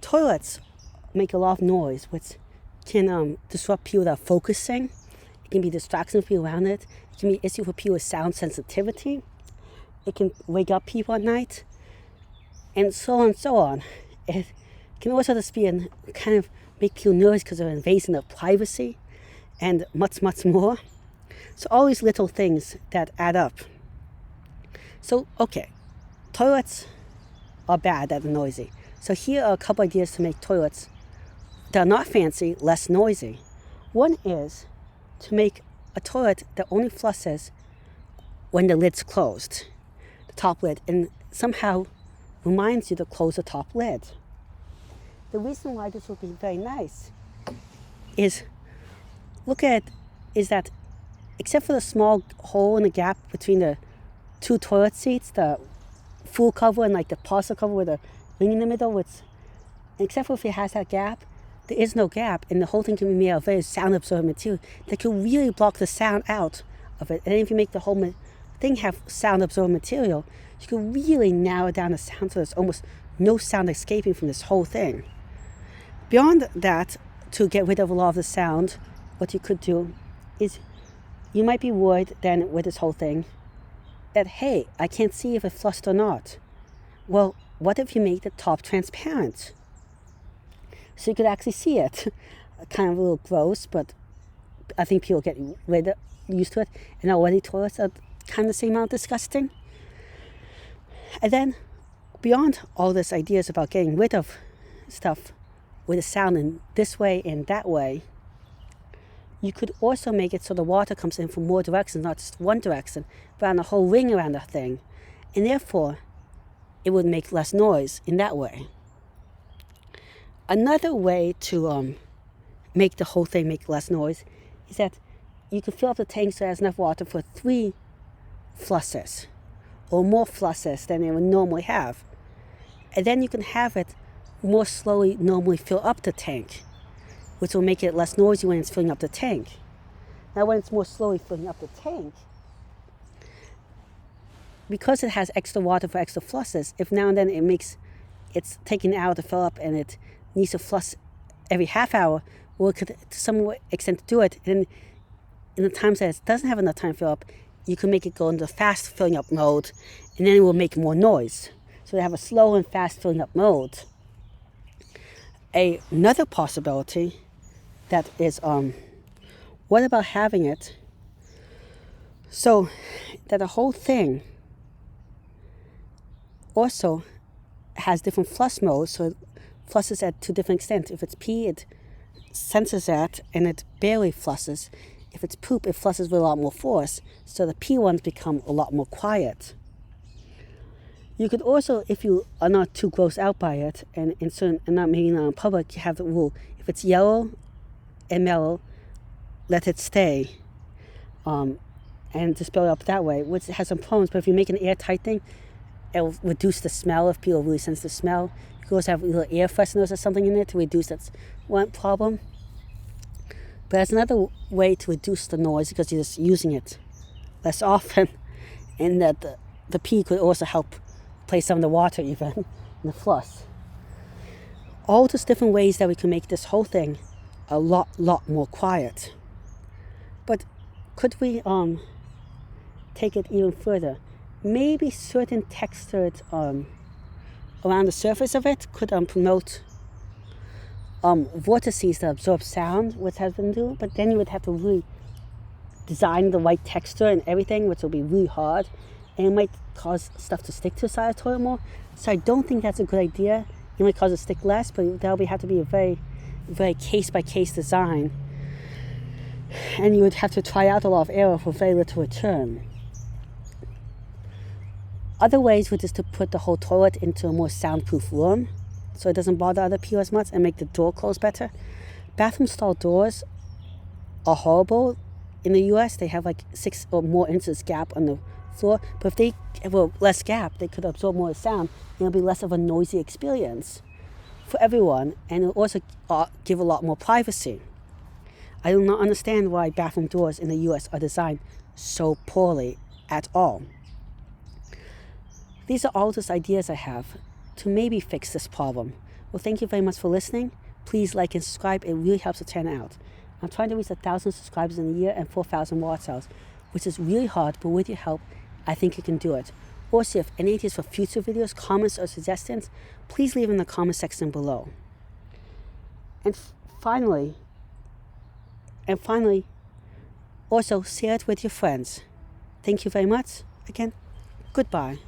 toilets make a lot of noise, which can disrupt people that are focusing. It can be distraction for people around it. It can be an issue for people with sound sensitivity. It can wake up people at night, and so on and so on. It can also just be kind of make people nervous because of invasion of privacy and much, much more. So all these little things that add up. So, okay, toilets are bad, that are noisy. So here are a couple ideas to make toilets that are not fancy, less noisy. One is to make a toilet that only flushes when the lid's closed, the top lid, and somehow reminds you to close the top lid. The reason why this would be very nice is that except for the small hole in the gap between the two toilet seats, the full cover and like the partial cover with a ring in the middle, except for if it has that gap, there is no gap, and the whole thing can be made of very sound-absorbing material that can really block the sound out of it. And if you make the whole thing have sound-absorbing material, you can really narrow down the sound so there's almost no sound escaping from this whole thing. Beyond that, to get rid of a lot of the sound, what you could do is you might be worried then with this whole thing that, hey, I can't see if it flushed or not. Well, what if you make the top transparent? So you could actually see it. Kind of a little gross, but I think people get used to it. And already toilets are kind of the same amount disgusting. And then, beyond all these ideas about getting rid of stuff with the sound in this way and that way, you could also make it so the water comes in from more directions, not just one direction, but on a whole ring around the thing. And therefore, it would make less noise in that way. Another way to make the whole thing make less noise is that you could fill up the tank so it has enough water for 3 flushes, or more flushes than it would normally have. And then you can have it more slowly normally fill up the tank, which will make it less noisy when it's filling up the tank. Now when it's more slowly filling up the tank, because it has extra water for extra flushes, if now and then it's taking an hour to fill up and it needs to flush every half hour, or it could to some extent do it, and in the times that it doesn't have enough time to fill up, you can make it go into fast filling up mode, and then it will make more noise. So they have a slow and fast filling up mode. Another possibility that is, what about having it so that the whole thing also has different flush modes, so it flushes at 2 different extents. If it's pee, it senses that and it barely flushes. If it's poop, it flushes with a lot more force, so the pee ones become a lot more quiet. You could also, if you are not too grossed out by it, and not making it in public, you have the rule: if it's yellow and mellow, let it stay, and just build it up that way, which has some problems. But if you make an airtight thing, it'll reduce the smell if people really sense the smell. You could also have little air fresheners or something in there to reduce that one problem. But there's another way to reduce the noise because you're just using it less often, and that the pee could also help replace some of the water even in the flush. All those different ways that we can make this whole thing a lot more quiet. But could we take it even further? Maybe certain textured around the surface of it could promote vortices that absorb sound, which has been done, but then you would have to really design the right texture and everything, which will be really hard, and it might cause stuff to stick to the side of the toilet more. So I don't think that's a good idea. It might cause it to stick less, but that'll have to be a very, very case-by-case design, and you would have to try out a lot of error for very little return. Other ways would just to put the whole toilet into a more soundproof room, so it doesn't bother other people as much, and make the door close better. Bathroom stall doors are horrible. In the US, they have like 6 or more inches gap on the floor, but if they have a less gap, they could absorb more sound, and it'll be less of a noisy experience for everyone, and it'll also give a lot more privacy. I do not understand why bathroom doors in the US are designed so poorly at all. These are all just ideas I have to maybe fix this problem, Well, thank you very much for listening. Please like and subscribe. It really helps the channel out. I'm trying to reach 1,000 subscribers in a year and 4,000 watch hours, which is really hard, but with your help, I think you can do it. Also, if any ideas for future videos, comments, or suggestions, please leave in the comment section below. And finally, also share it with your friends. Thank you very much. Again, goodbye.